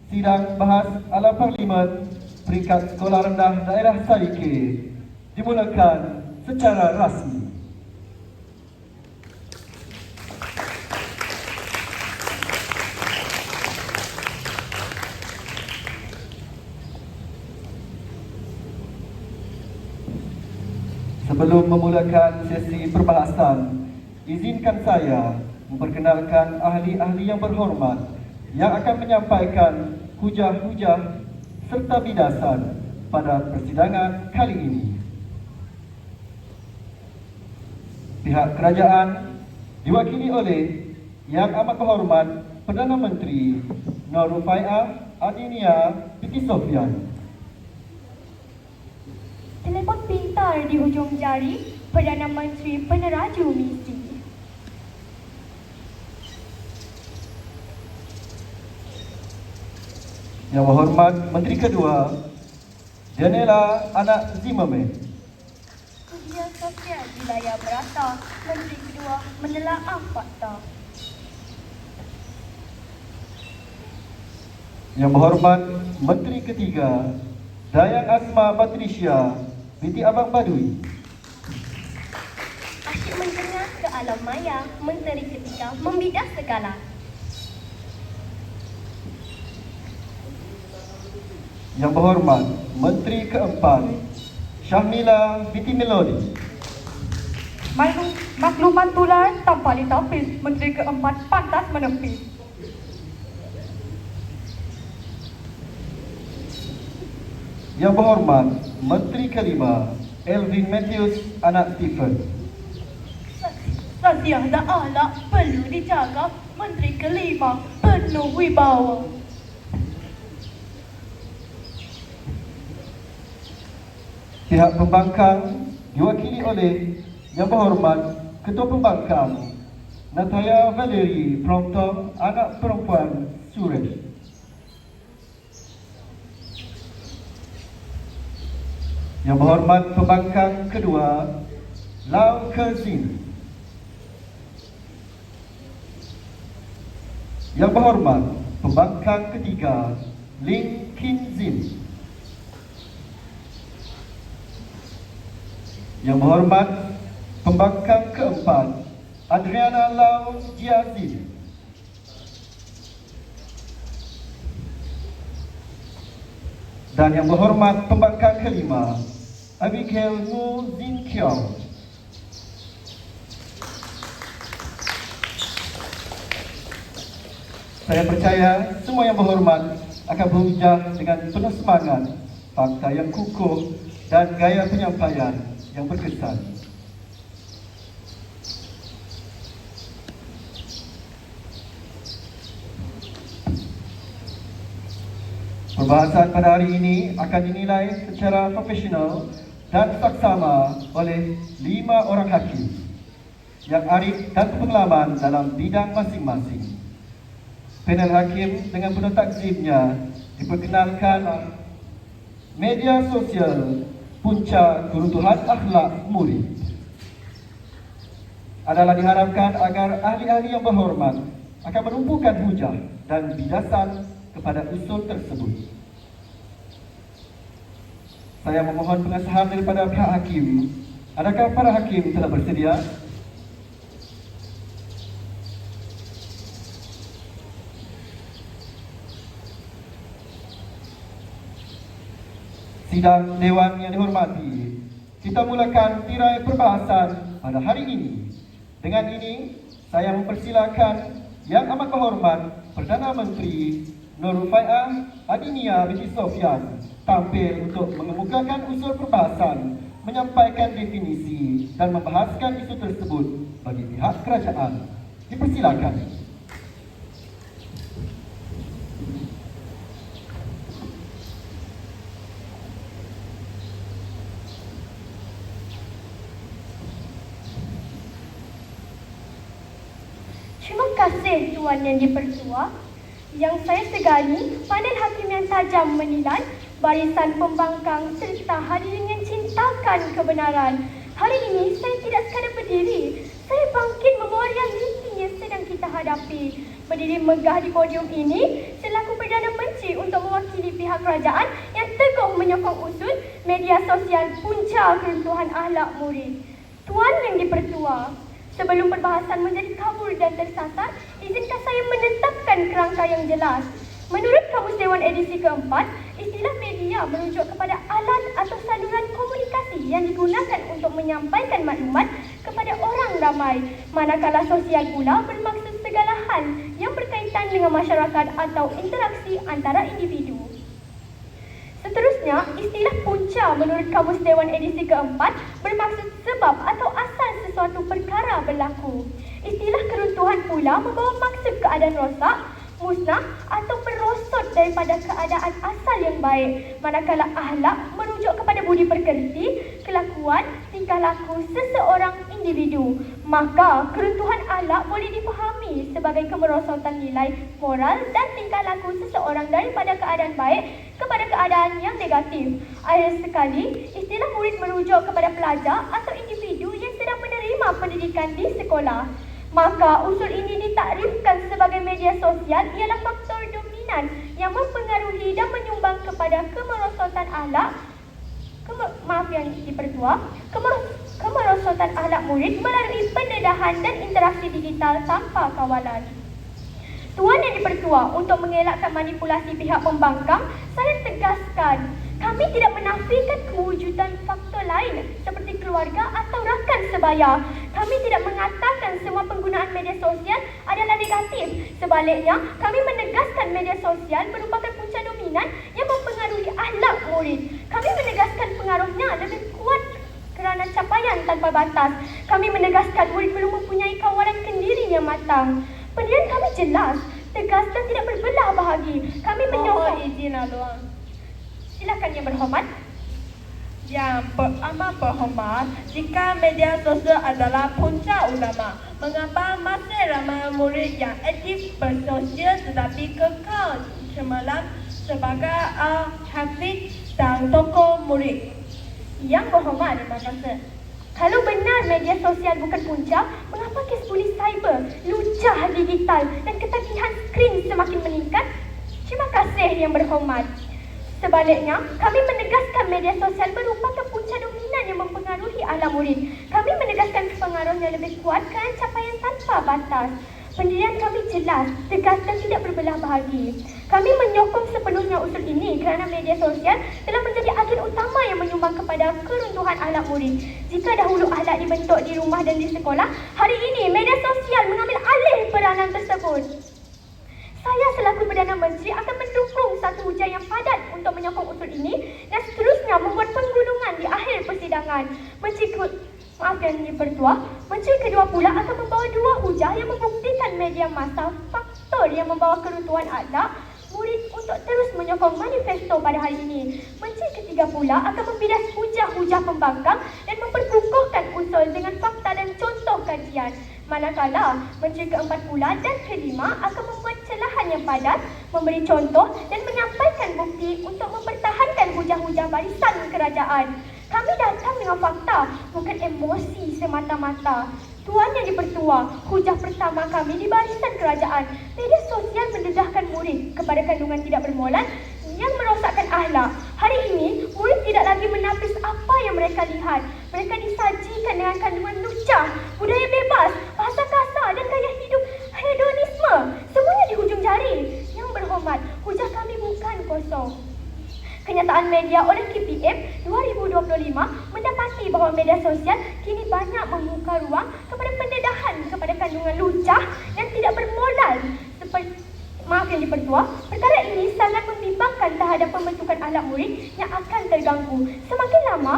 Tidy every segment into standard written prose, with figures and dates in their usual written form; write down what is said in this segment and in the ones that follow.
Sidang bahas ala Parlimen peringkat sekolah rendah daerah Sarike dimulakan secara rasmi. Sebelum memulakan sesi perbahasan, izinkan saya memperkenalkan ahli-ahli yang berhormat yang akan menyampaikan hujah-hujah serta bidasan pada persidangan kali ini. Pihak kerajaan diwakili oleh Yang Amat Berhormat Perdana Menteri Nur Rufaiah Adinia Binti Sofyan. Telefon pintar di hujung jari Perdana Menteri Peneraju Misi. Yang Berhormat Menteri Kedua Janela Anak Zimmerman. Kegiatan sosial wilayah merata Menteri Kedua menelaah fakta. Yang Berhormat Menteri Ketiga Dayang Asma Batrisya binti Abang Badui. Asyik mendengar ke alam maya Menteri Ketiga membidah segala. Yang Berhormat Menteri Keempat Syahmila binti Melodi. Makluman tular tanpa litafis, Menteri Keempat pantas menepis. Yang Berhormat Menteri Kelima Elvin Matthews Anak Stephen. Sasiah dan ahlak perlu dijaga, Menteri Kelima penuh wibawa. Pihak pembangkang diwakili oleh Yang Berhormat Ketua Pembangkang Nataya Valerie Promptong Anak Perempuan Suresh. Yang Berhormat Pembangkang Kedua Lau Kezin. Yang Berhormat Pembangkang Ketiga Ling Kin Zin. Yang Berhormat Pembangkang Keempat Adriana Lau Jiazin. Dan Yang Berhormat Pembangkang Kelima Abigail Mu Zin Kiong. Saya percaya semua yang berhormat akan berhujah dengan penuh semangat, fakta yang kukuh dan gaya penyampaian yang berkesan. Perbahasan pada hari ini akan dinilai secara profesional dan saksama oleh 5 orang hakim yang arif dan berpengalaman dalam bidang masing-masing. Panel hakim dengan penuh takzimnya diperkenalkan media sosial punca keruntuhan akhlak murid. Adalah diharapkan agar ahli-ahli yang berhormat akan menumpukan hujah dan bidasan kepada usul tersebut. Saya memohon pengesahan daripada pihak hakim. Adakah para hakim telah bersedia? Sidang Dewan yang dihormati, kita mulakan tirai perbahasan pada hari ini. Dengan ini, saya mempersilakan Yang Amat Berhormat Perdana Menteri Nur Rufaiah Adinia Binti Sofyan tampil untuk mengemukakan usul perbahasan, menyampaikan definisi dan membahaskan isu tersebut bagi pihak kerajaan. Dipersilakan. Terima kasih Tuan Yang Dipertua. Yang saya segani, panel hakim yang tajam menilai, barisan pembangkang serta hadirin yang cintakan kebenaran. Hari ini saya tidak sekadar berdiri, hadapi. Berdiri megah di podium ini selaku Perdana Menteri untuk mewakili pihak kerajaan yang teguh menyokong usul media sosial punca keruntuhan akhlak murid. Tuan Yang di-Pertua, sebelum perbahasan menjadi kabur dan tersasar, izinkan saya menetapkan kerangka yang jelas. Menurut Kamus Dewan edisi keempat, istilah media merujuk kepada alat atau saluran komunikasi yang digunakan untuk menyampaikan maklumat kepada orang ramai, manakala sosial pula bermaksud segala hal yang berkaitan dengan masyarakat atau interaksi antara individu. Seterusnya, istilah punca menurut Kamus Dewan edisi keempat bermaksud sebab atau asal sesuatu perkara berlaku. Istilah keruntuhan pula membawa maksud keadaan rosak, musnah atau merosot daripada keadaan asal yang baik, manakala akhlak merujuk kepada budi pekerti, kelakuan, tingkah laku seseorang individu. Maka keruntuhan akhlak boleh dipahami sebagai kemerosotan nilai moral dan tingkah laku seseorang daripada keadaan baik kepada keadaan yang negatif. Akhir sekali, istilah murid merujuk kepada pelajar atau individu yang sedang menerima pendidikan di sekolah. Maka usul ini ditakrifkan sebagai media sosial ialah faktor dominan yang mempengaruhi dan menyumbang kepada kemerosotan akhlak kemerosotan akhlak murid melalui pendedahan dan interaksi digital tanpa kawalan. Tuan Yang di-Pertua, untuk mengelakkan manipulasi pihak pembangkang, saya tegaskan, kami tidak menafikan kewujudan faktor lain seperti keluarga atau rakan sebaya. Kami tidak mengatakan semua penggunaan media sosial adalah negatif. Sebaliknya, kami menegaskan media sosial merupakan punca dominan yang mempengaruhi akhlak murid. Kami menegaskan pengaruhnya lebih kuat kerana capaian tanpa batas. Kami menegaskan murid perlu mempunyai kawalan kendiri yang matang. Pendirian kami jelas, tegas dan tidak berbelah bahagi. Kami menyokong... Mohon izin Tuan. Silakan Yang Berhormat. Yang amat berhormat, jika media sosial adalah punca utama, mengapa masih ramai murid yang aktif bersosial tetapi kekal cemerlang sebagai hafiz dan tokoh murid? Yang Berhormat, terima kasih. Kalau benar media sosial bukan punca, mengapa kes polis cyber, lucah digital dan ketagihan skrin semakin meningkat? Terima kasih Yang Berhormat. Sebaliknya, kami menegaskan media sosial merupakan punca dominan yang mempengaruhi akhlak murid. Kami menegaskan pengaruhnya lebih kuat kerana capaian tanpa batas. Pendirian kami jelas, tegas dan tidak berbelah bahagi. Kami menyokong sepenuhnya usul ini kerana media sosial telah menjadi agen utama yang menyumbang kepada keruntuhan akhlak murid. Jika dahulu akhlak dibentuk di rumah dan di sekolah, hari ini media sosial mengambil alih peranan tersebut. Saya selaku Perdana Menteri akan mendukung satu hujah yang padat untuk menyokong usul ini dan seterusnya membuat penggulungan di akhir persidangan. Menteri kedua pula akan membawa dua hujah yang membuktikan media massa faktor yang membawa keruntuhan akhlak murid untuk terus menyokong manifesto pada hari ini. Menteri ketiga pula akan membidas hujah-hujah pembangkang dan memperkukuhkan usul dengan fakta dan contoh kajian. Manakala Menteri keempat pula dan kelima akan membuat celahan yang padat, memberi contoh dan menyampaikan bukti untuk mempertahankan hujah-hujah barisan kerajaan. Kami datang dengan fakta, bukan emosi semata-mata. Tuan Yang di-Pertua, hujah pertama kami di barisan kerajaan. Media sosial mendedahkan murid kepada kandungan tidak bermolat yang merosakkan akhlak. Hari ini, murid tidak lagi menapis apa yang mereka lihat. Mereka disajikan dengan kandungan lucah, budaya bebas, bahasa kasar dan gaya hidup hedonisme. Semuanya di hujung jari. Yang Berhormat, hujah kami bukan kosong. Kenyataan media oleh KPM 2025 mendapati bahawa media sosial kini banyak membuka ruang kepada pendedahan kepada kandungan lucah dan tidak bermoral. Yang di-Pertua, perkara ini sangat membimbangkan terhadap pembentukan akhlak murid yang akan terganggu. Semakin lama,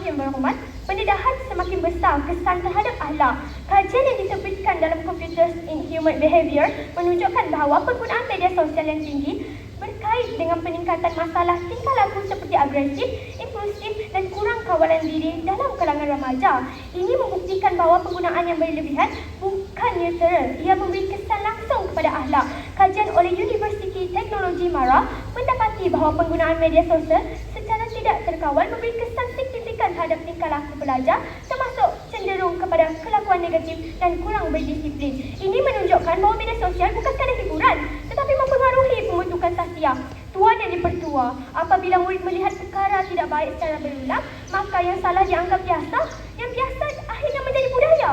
Yang Berhormat, pendedahan semakin besar kesan terhadap akhlak. Kajian yang diterbitkan dalam Computers in Human Behavior menunjukkan bahawa penggunaan media sosial yang tinggi berkait dengan peningkatan masalah tingkah laku seperti agresif, impulsif dan kurang kawalan diri dalam kalangan remaja. Ini membuktikan bahawa penggunaan yang berlebihan bukan neutral, ia memberi kesan langsung kepada akhlak. Kajian oleh Universiti Teknologi Mara mendapati bahawa penggunaan media sosial secara tidak terkawal memberi kesan signifikan terhadap tingkah laku pelajar, termasuk cenderung cenderung kepada kelakuan negatif dan kurang berdisiplin. Ini menunjukkan bahawa media sosial bukan sekadar hiburan, tetapi mempengaruhi pembentukan sahsiah. Tuan yang dipertua, apabila murid melihat perkara tidak baik secara berulang, maka yang salah dianggap biasa, yang biasa akhirnya menjadi budaya.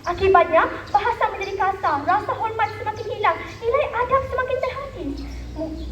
Akibatnya, bahasa menjadi kasar, rasa hormat semakin hilang, nilai adab semakin terhakis.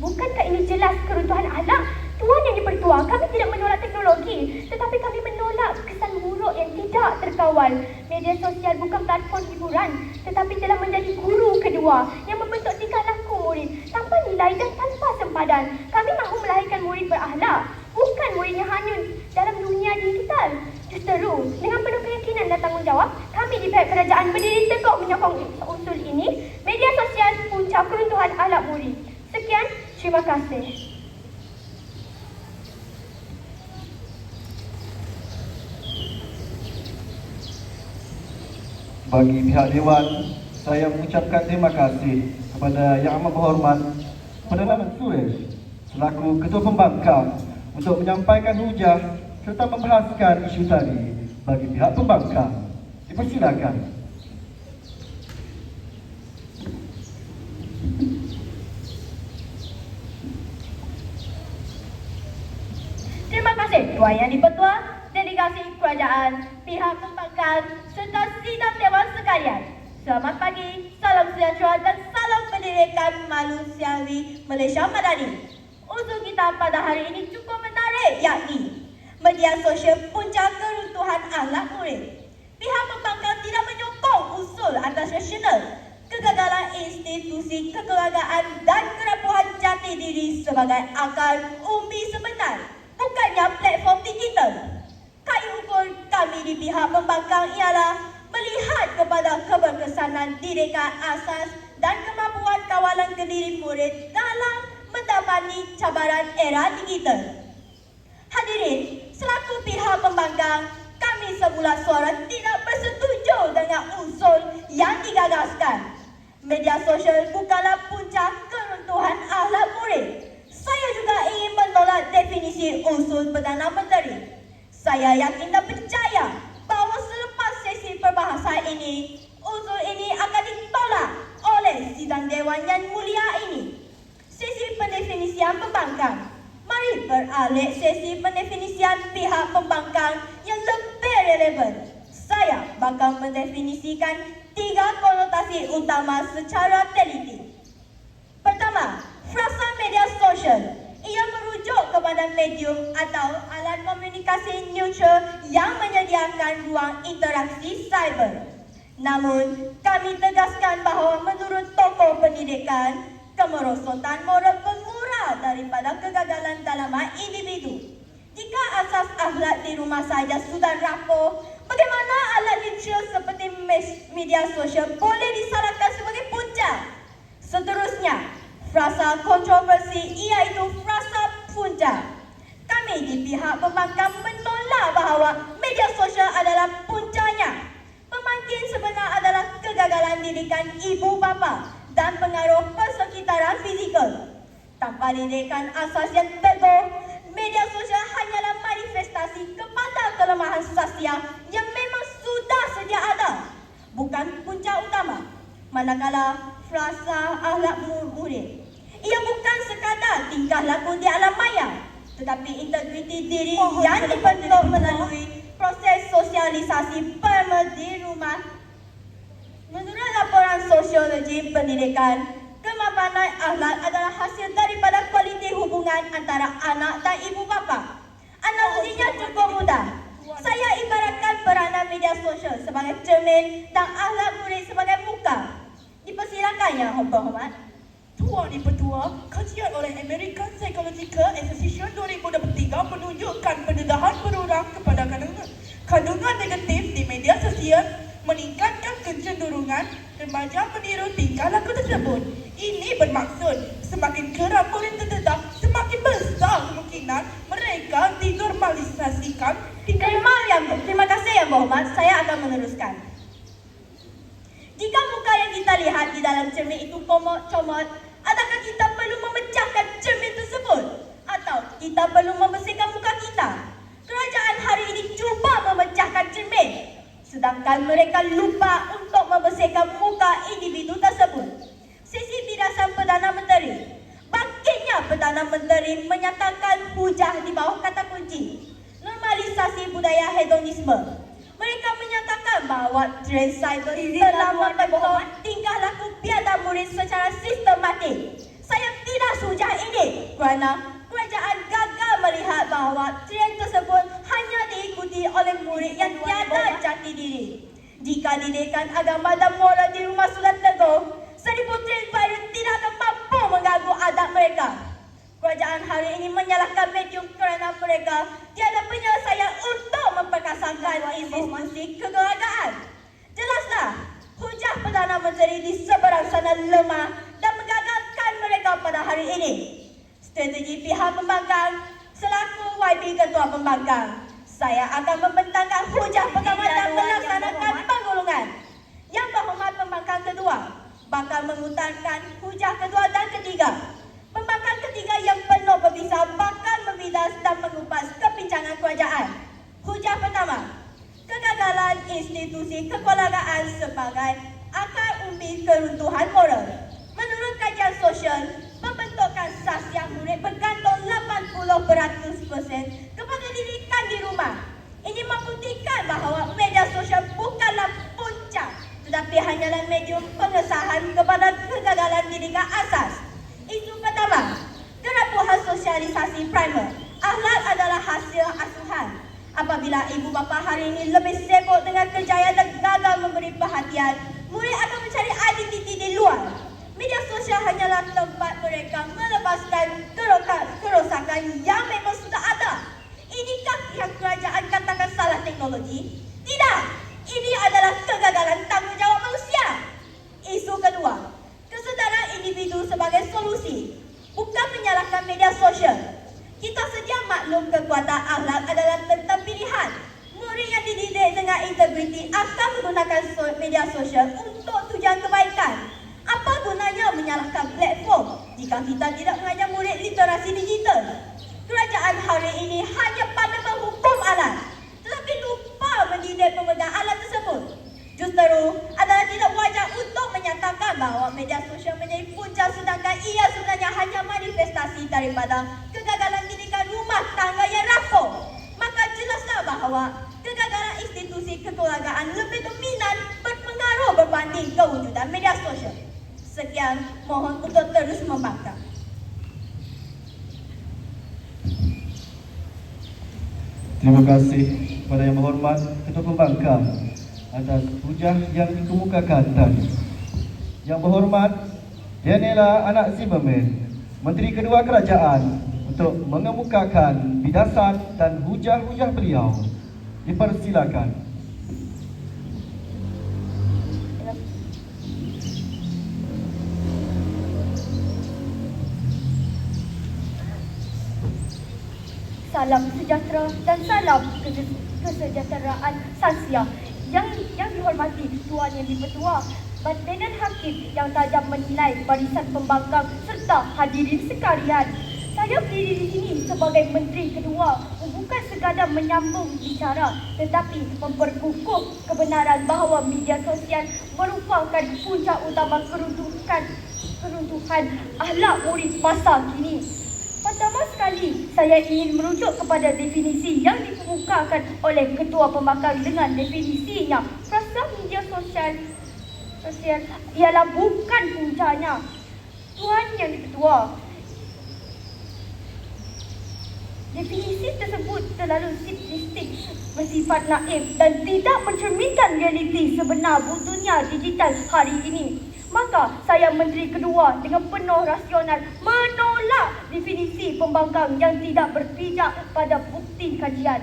Bukankah ini jelas keruntuhan akhlak? Tuan yang dipertua, kami tidak menolak teknologi, tetapi kami menolak kesan buruk yang tidak terkawal. Media sosial bukan platform hiburan, tetapi telah menjadi guru kedua yang membentuk tingkah laku murid tanpa nilai dan tanpa sempadan. Kami mahu melahirkan murid berakhlak, bukan murid yang hanyut dalam dunia digital. Justeru, dengan penuh keyakinan dan tanggungjawab, kami di pihak kerajaan berdiri teguh menyokong usul ini. Media sosial punca keruntuhan akhlak murid. Sekian, terima kasih. Bagi pihak Dewan, saya mengucapkan terima kasih kepada Yang Amat Berhormat Perdana Menteri selaku Ketua Pembangkang untuk menyampaikan hujah serta membahaskan isu tadi bagi pihak pembangkang. Dipersilakan. Terima kasih Tuan Yang Dipertua, delegasi kerajaan, pihak pembangkang serta sidang dewan sekalian. Selamat pagi, salam sejahtera dan salam pendidikan manusiawi Malaysia Madani. Usul kita pada hari ini cukup menarik, yakni media sosial punca keruntuhan akhlak murid. Pihak pembangkang tidak menyokong usul atas rasional, kegagalan institusi kekeluargaan dan kerapuhan jati diri sebagai akar umbi sebenar, bukannya platform digital. Kayu ukur kami di pihak pembangkang ialah melihat kepada keberkesanan didikan asas dan kemampuan kawalan kendiri murid dalam mendapati cabaran era digital. Hadirin, selaku pihak pembangkang, kami sebulat suara tidak bersetuju dengan usul yang digagaskan. Media sosial bukanlah puncak keruntuhan akhlak murid. Saya juga ingin menolak definisi usul Perdana Menteri. Saya yakin dan percaya bahawa selepas sesi perbahasan ini, usul ini akan ditolak oleh sidang Dewan yang mulia ini. Sesi pendefinisian pembangkang. Mari beralih sesi pendefinisian pihak pembangkang yang lebih relevan. Saya bakal mendefinisikan 3 konotasi utama secara teliti. Pertama, frasa media sosial. Ia merujuk kepada medium atau alat komunikasi neutral yang menyediakan ruang interaksi cyber. Namun, kami tegaskan bahawa menurut tokoh pendidikan, kemerosotan moral bermula daripada kegagalan dalaman individu. Jika asas akhlak di rumah saja sudah rapuh, bagaimana alat neutral seperti media sosial boleh disalahkan sebagai punca? Seterusnya, frasa kontroversi iaitu frasa punca. Kami di pihak pembangkang menolak bahawa media sosial adalah puncanya. Pemangkin sebenar adalah kegagalan didikan ibu bapa dan pengaruh persekitaran fizikal. Tanpa didikan asas yang teguh, media sosial hanyalah manifestasi kepada kelemahan sosial yang memang sudah sedia ada, bukan punca utama. Manakala frasa akhlak murid, ia bukan sekadar tingkah laku di alam maya, tetapi integriti diri yang dibentuk melalui proses sosialisasi perma di rumah. Menurut laporan sosiologi pendidikan, kemapanan akhlak adalah hasil daripada kualiti hubungan antara anak dan ibu bapa. Analoginya cukup mudah. Saya ibaratkan peranan media sosial sebagai cermin dan akhlak murid sebagai muka. Dipersilakan Yang Berhormat. Tuan Dipertua, kajian oleh American Psychological Association 2023 menunjukkan pendedahan berulang kepada kandungan negatif di media sosial meningkatkan kecenderungan remaja meniru tingkah laku tersebut. Ini bermaksud semakin kerap murid terdedah, semakin besar kemungkinan mereka dinormalisasikan. Terima kasih Yang Berhormat. Saya akan meneruskan. Jika muka yang kita lihat di dalam cermin itu comot, adakah kita perlu memecahkan cermin tersebut? Atau kita perlu membersihkan muka kita? Kerajaan hari ini cuba memecahkan cermin sedangkan mereka lupa untuk membersihkan muka individu tersebut. Sesi birasan Perdana Menteri. Bangkitnya Perdana Menteri menyatakan hujah di bawah kata kunci normalisasi budaya hedonisme. Mereka menyatakan bahawa trend cyber telah membentuk tingkah laku biadab murid secara sistematik. Saya tidak sujah ini kerana kerajaan gagal melihat bahawa trend tersebut hanya diikuti oleh murid yang tiada jati diri. Jika didikan agama dan moral di rumah sudah teguh, 1000 trend baru tidak akan mampu mengganggu adab mereka. Kerajaan hari ini menyalahkan medium kerana mereka tiada penyelesaian untuk memperkasakan institusi kekeluargaan. Jelaslah, hujah Perdana Menteri di seberang sana lemah dan menggagalkan mereka pada hari ini. Strategi pihak pembangkang selaku YB Ketua Pembangkang, saya akan membentangkan hujah pertama dan melaksanakan penggulungan. Yang Berhormat Pembangkang Kedua bakal mengutarakan hujah kedua dan ketiga. Pembangkang ketiga yang penuh berbisa bakal membidas dan mengupas kebincangan kerajaan. Hujah pertama, kegagalan institusi kekeluargaan sebagai akar umbi keruntuhan moral. Menurut kajian sosial, pembentukan sasiah murid bergantung 80% kepada didikan di rumah. Ini membuktikan bahawa media sosial bukanlah puncak, tetapi hanyalah medium pengesahan kepada kegagalan didikan asas. Isu pertama, kerapuhan sosialisasi primer. Akhlak adalah hasil asuhan. Apabila ibu bapa hari ini lebih sibuk dengan kerjaya dan gagal memberi perhatian, murid akan mencari identiti di luar. Media sosial hanyalah tempat mereka melepaskan kerosakan yang memang sudah ada. Inikah yang kerajaan katakan salah teknologi? Tidak. Ini adalah kegagalan tanggungjawab manusia. Isu kedua, kesedaran individu sebagai solusi, bukan menyalahkan media sosial. Kita sedia maklum kekuatan akhlak adalah tentang pilihan. Murid yang dididik dengan integriti akan menggunakan media sosial untuk tujuan kebaikan. Apa gunanya menyalahkan platform jika kita tidak mengajar murid literasi digital? Kerajaan hari ini hanya pandai menghukum alat, tetapi lupa mendidik pemegang alat tersebut. Justru adalah tidak wajar untuk menyatakan bahawa media sosial menjadi punca sedangkan ia sebenarnya hanya manifestasi daripada kegagalan didikan rumah tangga yang rapuh. Maka jelaslah bahawa kegagalan institusi kekeluargaan lebih dominan berpengaruh berbanding kewujudan media sosial. Sekian, mohon untuk terus membangkang. Terima kasih kepada Yang Berhormat Ketua Pembangkang atas hujah yang dikemukakan tadi. Yang Berhormat Daniela Anak Zimmerman, Menteri Kedua Kerajaan, untuk mengemukakan bidasan dan hujah-hujah beliau. Dipersilakan. Salam sejahtera dan salam kesejahteraan Sasia. Yang dihormati Tuan Yang Di-Pertua, Badan Hakim yang tajam menilai barisan pembangkang serta hadirin sekalian. Saya berdiri di sini sebagai Menteri Kedua bukan sekadar menyambung bicara tetapi memperkukuh kebenaran bahawa media sosial merupakan punca utama keruntuhan akhlak murid masa kini. Pertama sekali, saya ingin merujuk kepada definisi yang dikemukakan oleh Ketua Pembangkang dengan definisinya. Frasa media sosial ialah bukan puncanya. Tuan Yang Di-Pertua, definisi tersebut terlalu simplistik, bersifat naif dan tidak mencerminkan realiti sebenar dunia digital hari ini. Maka saya Menteri Kedua dengan penuh rasional menolak definisi pembangkang yang tidak berpijak pada bukti kajian.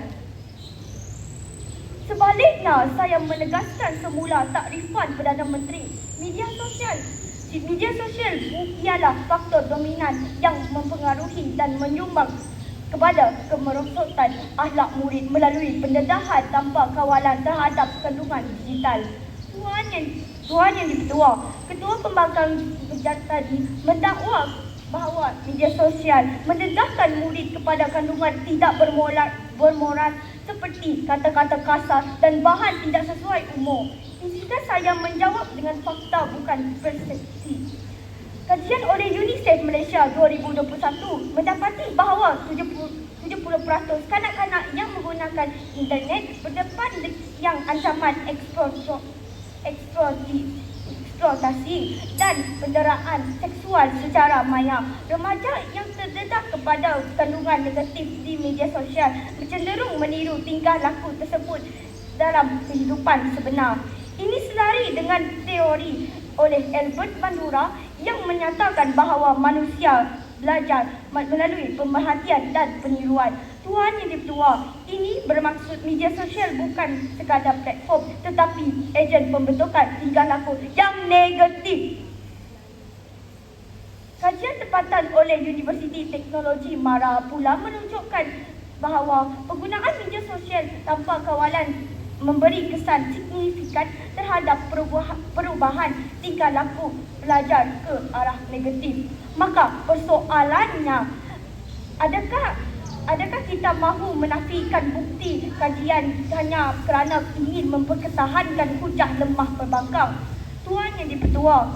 Sebaliknya, saya menegaskan semula takrifan Perdana Menteri. Media sosial ialah faktor dominan yang mempengaruhi dan menyumbang kepada kemerosotan akhlak murid melalui pendedahan tanpa kawalan terhadap kandungan digital. Tuan Yang Di-Pertua, Ketua Pembangkang tadi mendakwa bahawa media sosial mendedahkan murid kepada kandungan tidak bermoral seperti kata-kata kasar dan bahan tidak sesuai umur. Izinkan saya menjawab dengan fakta bukan persepsi. Kajian oleh UNICEF Malaysia 2021 mendapati bahawa 70% kanak-kanak yang menggunakan internet berdepan yang ancaman eksploitasi dan penderaan seksual secara maya. Remaja yang terdedah kepada kandungan negatif di media sosial cenderung meniru tingkah laku tersebut dalam kehidupan sebenar. Ini selari dengan teori oleh Albert Bandura yang menyatakan bahawa manusia belajar melalui pemerhatian dan peniruan. Tuan Yang Dipertua, ini bermaksud media sosial bukan sekadar platform tetapi ejen pembentukan tingkah laku yang negatif. Kajian tempatan oleh Universiti Teknologi Mara pula menunjukkan bahawa penggunaan media sosial tanpa kawalan memberi kesan signifikan terhadap perubahan tingkah laku pelajar ke arah negatif. Maka persoalannya, adakah kita mahu menafikan bukti kajian hanya kerana ingin mempertahankan hujah lemah perbankan? Tuan Yang Dipertua,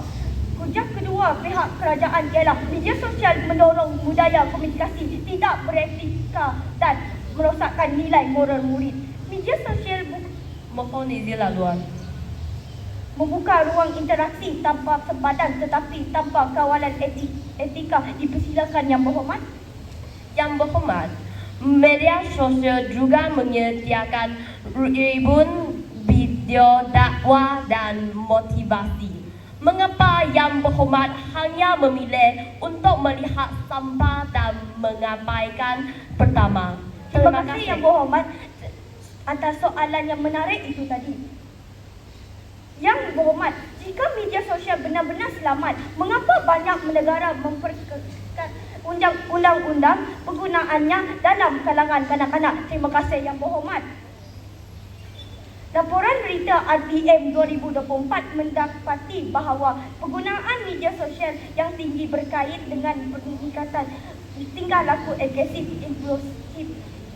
hujah kedua pihak kerajaan ialah media sosial mendorong budaya komunikasi tidak beretika dan merosakkan nilai moral murid. Media sosial Mohon izin laluan. membuka ruang interaksi tanpa sempadan tetapi tanpa kawalan etika. Dipersilakan Yang Berhormat. Yang Berhormat, media sosial juga menyediakan ribuan video dakwah dan motivasi. Mengapa Yang Berhormat hanya memilih untuk melihat sampah dan mengabaikan pertama? Terima kasih Yang Berhormat atas soalan yang menarik itu tadi. Yang Berhormat, jika media sosial benar-benar selamat, mengapa banyak negara memperkenalkan undang-undang penggunaannya dalam kalangan kanak-kanak? Terima kasih Yang Berhormat. Laporan berita RTM 2024 mendapati bahawa penggunaan media sosial yang tinggi berkait dengan peningkatan tingkah laku agresif, impulsif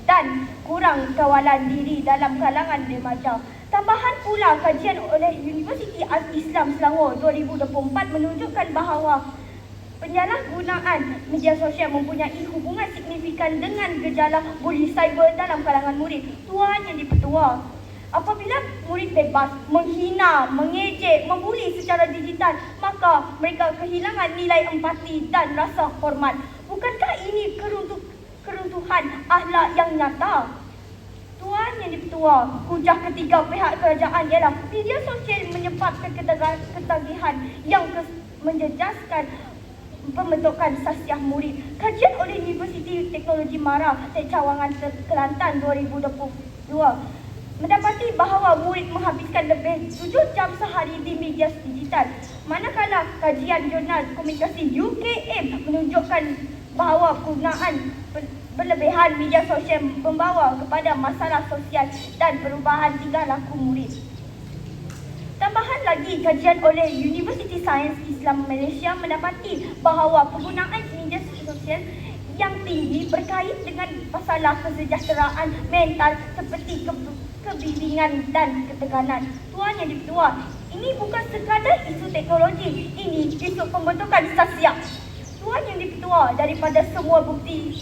dan kurang kawalan diri dalam kalangan remaja. Tambahan pula, kajian oleh Universiti Al-Islam Selangor 2024 menunjukkan bahawa penyalahgunaan media sosial mempunyai hubungan signifikan dengan gejala buli cyber dalam kalangan murid. Tuan Yang Dipertua, apabila murid bebas menghina, mengejek, membuli secara digital, maka mereka kehilangan nilai empati dan rasa hormat. Bukankah ini keruntuhan akhlak yang nyata? Tuan Yang Dipertua, hujah ketiga pihak kerajaan ialah media sosial menyebabkan ketagihan yang menjejaskan pembentukan sasiah murid. Kajian oleh Universiti Teknologi Mara, Cawangan, Kelantan 2022 mendapati bahawa murid menghabiskan lebih 7 jam sehari di media digital. Manakala kajian jurnal komunikasi UKM menunjukkan bahawa penggunaan berlebihan media sosial membawa kepada masalah sosial dan perubahan tingkah laku murid. Tambahan lagi, kajian oleh Universiti Sains Islam Malaysia mendapati bahawa penggunaan media sosial yang tinggi berkait dengan masalah kesejahteraan mental seperti kebimbingan dan ketegangan. Tuan Yang Dipertua, ini bukan sekadar isu teknologi, ini isu pembentukan sasiah. Tuan Yang Dipertua, daripada semua bukti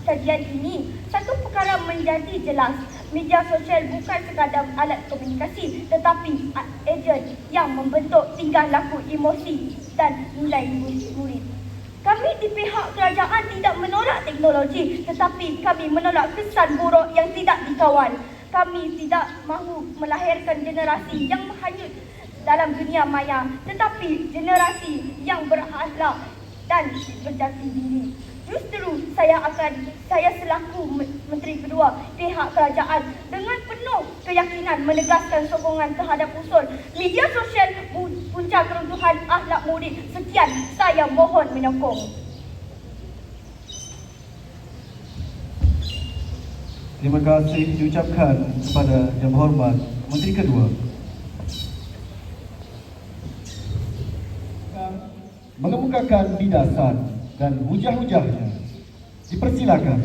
kajian ini, satu perkara menjadi jelas. Media sosial bukan sekadar alat komunikasi tetapi ejen yang membentuk tingkah laku, emosi dan nilai murid. Kami di pihak kerajaan tidak menolak teknologi tetapi kami menolak kesan buruk yang tidak dikawal. Kami tidak mahu melahirkan generasi yang menghanyut dalam dunia maya tetapi generasi yang berakhlak dan berjati diri. Justru saya selaku Menteri Kedua pihak kerajaan dengan penuh keyakinan menegaskan sokongan terhadap usul media sosial punca keruntuhan akhlak murid. Sekian, saya mohon menyokong. Terima kasih diucapkan kepada Yang Berhormat Menteri Kedua. Mengemukakan bidasan dan hujah-hujahnya. Dipersilakan.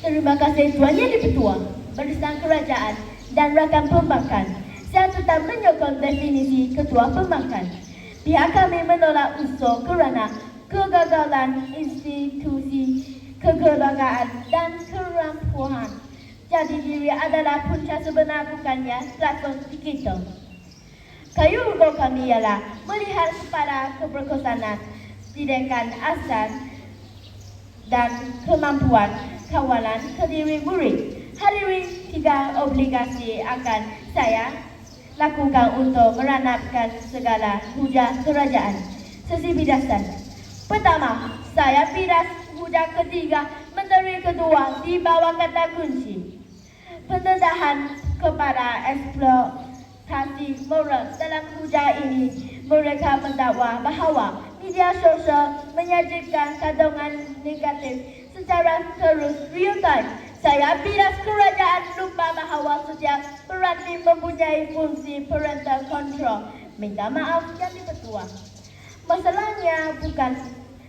Terima kasih Tuan Yang Di-Pertua, Barisan Kerajaan dan rakan pembangkang. Saya tetap menyokong definisi ketua pembangkang. Pihak kami menolak unsur kerana kegagalan institusi kekeluargaan dan kerampuhan. Jadi diri adalah punca sebenar, bukannya platform kita. Kayu ugo kami ialah melihat kepada keberkesanan, tindakan asal dan kemampuan kawalan ke diri murid. Hari ini 3 obligasi akan saya lakukan untuk meranapkan segala hujah kerajaan. Sesi bidasan. Pertama, saya bidas hujah ketiga, menteri kedua di bawah kata kunci. Pendedahan kepada eksploitasi moral dalam hujah ini, mereka mendakwa bahawa media sosial menyajikan kandungan negatif secara terus real time. Saya bidas kerajaan lupa bahawa setiap peranti mempunyai fungsi parental control. Minta maaf Yang Di-Pertua. Masalahnya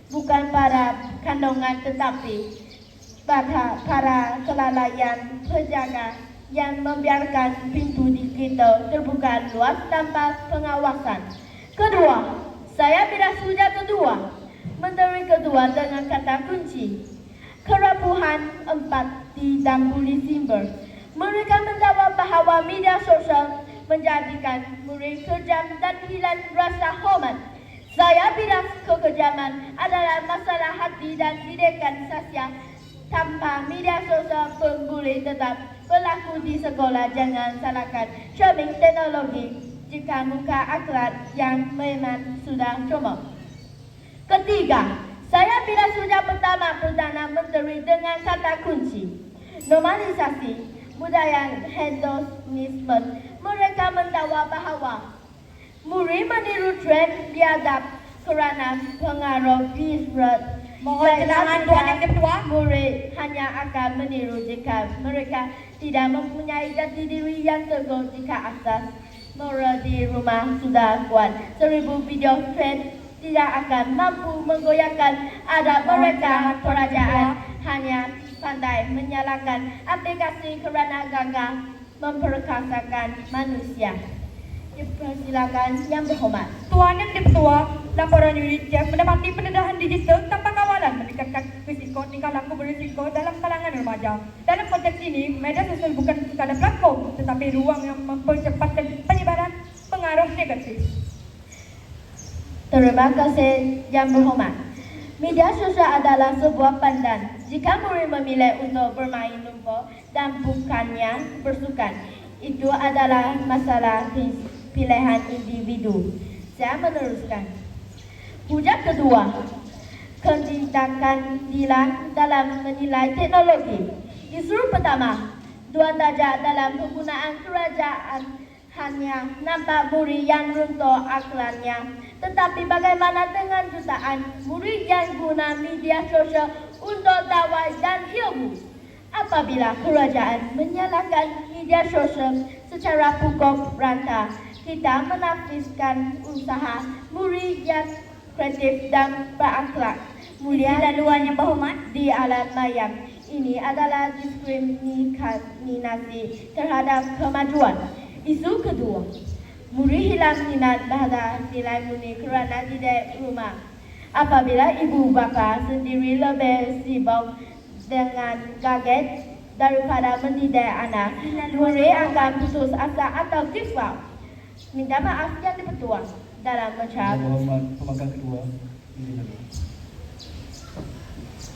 bukan para kandungan tetapi pada para kelalaian penjaga yang membiarkan pintu digital terbuka luas tanpa pengawasan. Kedua, saya bidas hujah kedua, menteri kedua dengan kata kunci. Kerapuhan empati dan bully simbol. Mereka mendakwa bahawa media sosial menjadikan murid kejam dan hilang rasa hormat. Saya bilang kekejaman adalah masalah hati dan didikan sosial. Tanpa media sosial pun boleh tetap berlaku di sekolah. Jangan salahkan sharing teknologi jika muka akhlak yang memang sudah comot. Ketiga, saya bilang sudah pertama Perdana Menteri dengan kata kunci normalisasi budaya hedonisme. Mereka mendakwa bahawa murid meniru tren biadab kerana pengaruh visual. Mohon keterangan Tuan Yang Di-Pertua. Murid hanya akan meniru jika mereka tidak mempunyai jati diri yang teguh. Jika asas moral di rumah sudah kuat, 1000 video tren tidak akan mampu menggoyahkan adab mereka. Kerajaan hanya pandai menyalakan aplikasi kerana gagah memperkasakan manusia. Dipersilakan Yang Berhormat. Tuan Yang Di-Pertua, laporan unit Jeff mendapati pendedahan digital tanpa kawalan meningkatkan risiko tingkah laku berisiko dalam kalangan remaja. Dalam konteks ini, media sosial bukan sekadar platform tetapi ruang yang mempercepatkan penyebaran pengaruh negatif. Terima kasih Yang Berhormat. Media sosial adalah sebuah pandan. Jika murid memilih untuk bermain lumpur dan bukannya bersukan, itu adalah masalah pilihan individu. Saya meneruskan. Hujah kedua, ketindakan dilan dalam menilai teknologi. Isu pertama, dua darjah dalam penggunaan kerajaan hanya nampak murid yang runtuh akhlaknya. Tetapi bagaimana dengan jutaan murid yang guna media sosial untuk dakwah dan ilmu? Apabila kerajaan menyalahkan media sosial secara pukul rata, kita menafiskan usaha murid yang kreatif dan berakhlak mulia dan luar Yang Berhormat di alam maya. Ini adalah diskriminasi terhadap kemajuan. Isu kedua, murid hilang minat pada nilai murni kerana tidak rumah. Apabila ibu bapa sendiri lebih sibuk dengan gadget daripada mendidik anak, murid akan putus asa atau kisah. Minta maaf Yang Di-Pertua dalam mengucap. Yang Berhormat Pembangkang Kedua.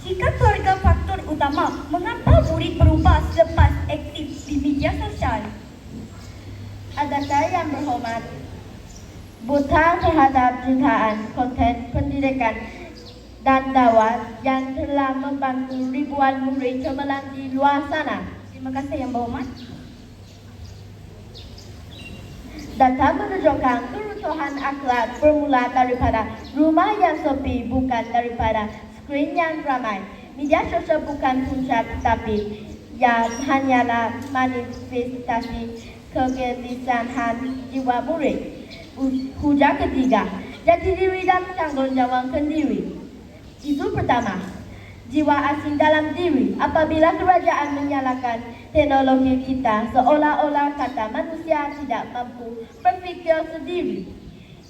Jika keluarga faktor utama, mengapa murid berubah selepas aktif di media sosial? Adakah Yang Berhormat buta terhadap jutaan konten pendidikan dan dakwah yang telah membantu ribuan murid cemerlang di luar sana? Terima kasih Yang Berhormat. Data menunjukkan keruntuhan akhlak bermula daripada rumah yang sepi, bukan daripada skrin yang ramai. Media sosial bukan punca tetapi yang hanyalah manifestasi kegelisahan jiwa murid. Hujah ketiga, jati diri dan tanggungjawab sendiri. Isu pertama, jiwa asing dalam diri apabila kerajaan menyalahkan teknologi kita seolah-olah kata manusia tidak mampu berfikir sendiri.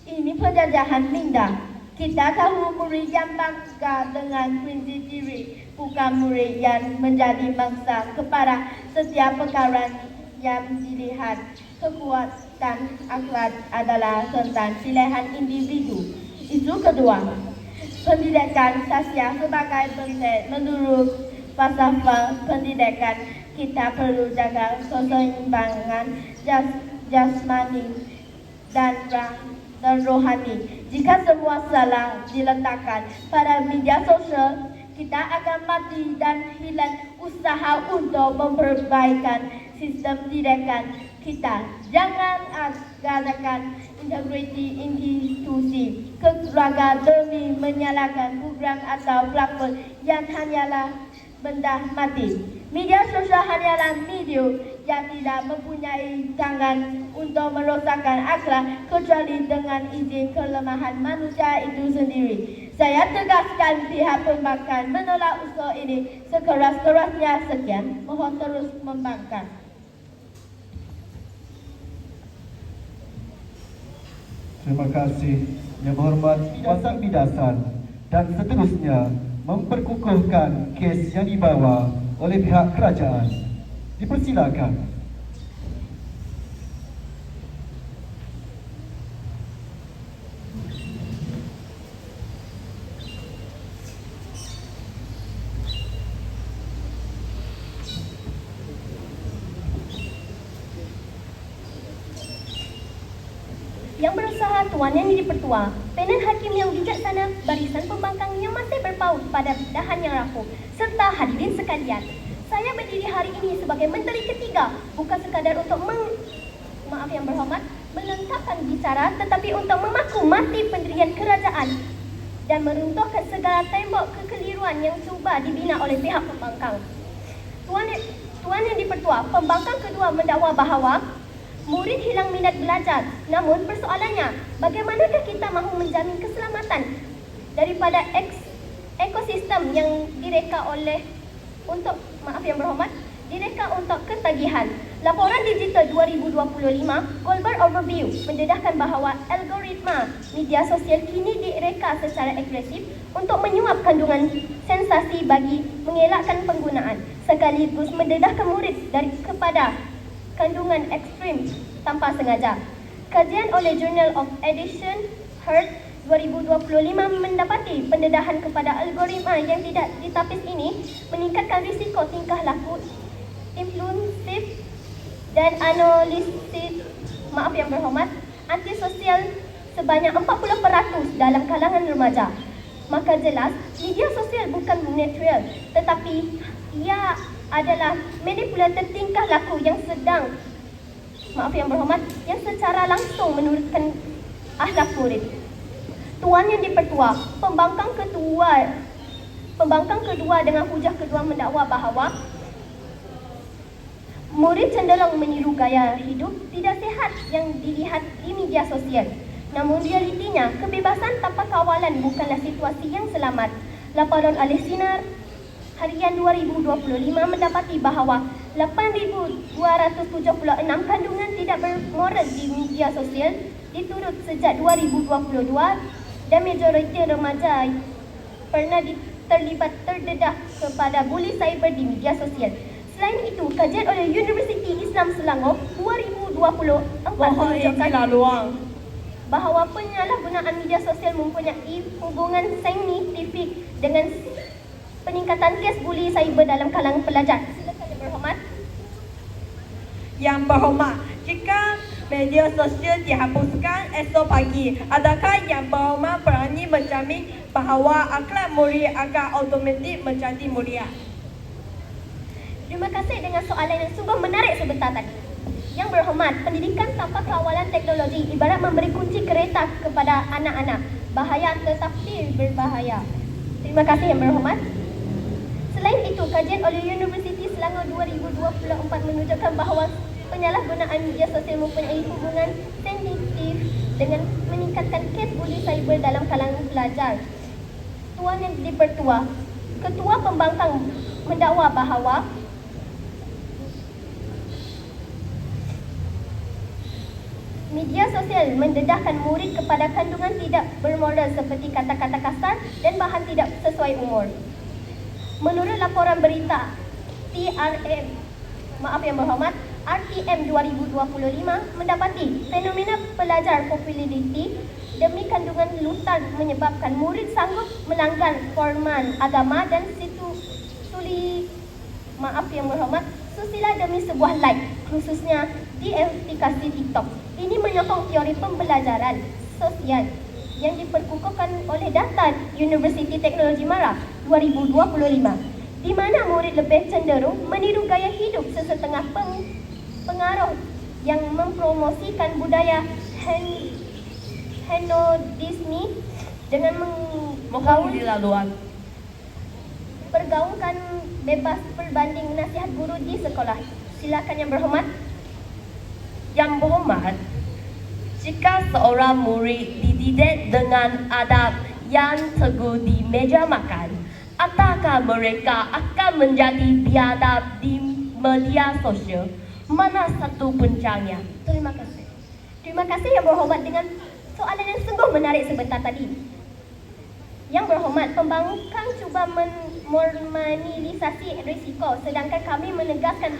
Ini penjajahan minda. Kita tahu murid yang bangga dengan prinsip diri, bukan murid yang menjadi mangsa kepada setiap perkara yang dilihat. Kekuatan akhlak adalah tentang pilihan individu. Isu kedua, pendidikan sosial sebagai bentuk menurut falsafah pendidikan kita perlu jaga keseimbangan jasmani dan rohani. Jika semua salah diletakkan pada media sosial, kita akan mati dan hilang usaha untuk memperbaikan sistem pendidikan kita. Jangan abaikan integriti institusi keluarga demi menyalahkan program atau platform yang hanyalah benda mati. Media sosial hanyalah media yang tidak mempunyai tangan untuk merosakkan akhlak kecuali dengan izin kelemahan manusia itu sendiri. Saya tegaskan pihak pembangkang menolak usul ini sekeras-kerasnya. Sekian, mohon terus membangkang. Terima kasih Yang Berhormat Bidasan dan seterusnya memperkukuhkan kes yang dibawa oleh pihak kerajaan. Dipersilakan. Yang berusaha Tuan Yang Dipertua, panel hakim yang bijaksana, barisan pembangkang yang masih berpaut pada dahan yang rapuh, serta hadirin sekalian. Saya berdiri hari ini sebagai menteri ketiga, bukan sekadar untuk maaf yang berhormat, melengkapkan bicara, tetapi untuk memaku mati pendirian kerajaan dan meruntuhkan segala tembok kekeliruan yang cuba dibina oleh pihak pembangkang. Tuan Yang Dipertua, pembangkang kedua mendakwa bahawa murid hilang minat belajar. Namun persoalannya, bagaimanakah kita mahu menjamin keselamatan daripada ekosistem yang direka oleh direka untuk ketagihan. Laporan Digital 2025 Global Overview mendedahkan bahawa algoritma media sosial kini direka secara agresif untuk menyuap kandungan sensasi bagi mengelakkan penggunaan, sekaligus mendedahkan murid kepada kandungan ekstrim tanpa sengaja. Kajian oleh Journal of Education Heart 2025 mendapati pendedahan kepada algoritma yang tidak ditapis ini meningkatkan risiko tingkah laku impulsif dan analisis yang berhormat antisosial sebanyak 40% dalam kalangan remaja. Maka jelas media sosial bukan neutral, tetapi ia adalah manipulator tingkah laku yang sedang yang berhormat yang secara langsung menurunkan akhlak murid. Tuan Yang Dipertua, pembangkang kedua dengan hujah kedua mendakwa bahawa murid cenderung meniru gaya hidup tidak sihat yang dilihat di media sosial. Namun realitinya, kebebasan tanpa kawalan bukanlah situasi yang selamat. Laporan oleh Sinar Harian 2025 mendapati bahawa 8,276 kandungan tidak bermoral di media sosial diturut sejak 2022 dan majoriti remaja pernah terdedah kepada buli cyber di media sosial. Selain itu, kajian oleh Universiti Islam Selangor 2024 menunjukkan bahawa penyalahgunaan media sosial mempunyai hubungan saintifik dengan peningkatan kes buli cyber dalam kalangan pelajar. Silakan Yang Berhormat. Yang Berhormat, jika media sosial dihapuskan esok pagi, adakah Yang Berhormat berani menjamin bahawa akhlak murid akan automatik menjadi mulia? Terima kasih dengan soalan yang sungguh menarik sebentar tadi. Yang Berhormat, pendidikan tanpa kawalan teknologi ibarat memberi kunci kereta kepada anak-anak. Bahaya tetapi berbahaya. Terima kasih Yang Berhormat. Selain itu, kajian oleh Universiti Selangor 2024 menunjukkan bahawa penyalahgunaan media sosial mempunyai hubungan sensitif dengan meningkatkan kes buli cyber dalam kalangan pelajar. Tuan Yang Dipertua, Ketua Pembangkang mendakwa bahawa media sosial mendedahkan murid kepada kandungan tidak bermoral seperti kata-kata kasar dan bahan tidak sesuai umur. Menurut laporan berita RTM 2025 mendapati fenomena pelajar populariti demi kandungan lutar menyebabkan murid sanggup melanggar formal agama dan susila demi sebuah like, khususnya di aplikasi TikTok. Ini menyokong teori pembelajaran sosial yang diperkukuhkan oleh data Universiti Teknologi Mara 2025, di mana murid lebih cenderung meniru gaya hidup sesetengah pengaruh yang mempromosikan budaya hedonisti dengan pergaulkan bebas berbanding nasihat guru di sekolah. Silakan Yang Berhormat. Yang Berhormat, jika seorang murid dididik dengan adab yang teguh di meja makan, apakah mereka akan menjadi biadab di media sosial? Mana satu puncanya? Terima kasih. Terima kasih Yang Berhormat dengan soalan yang sungguh menarik sebentar tadi. Yang Berhormat, pembangkang cuba meminimalisasi risiko sedangkan kami menegaskan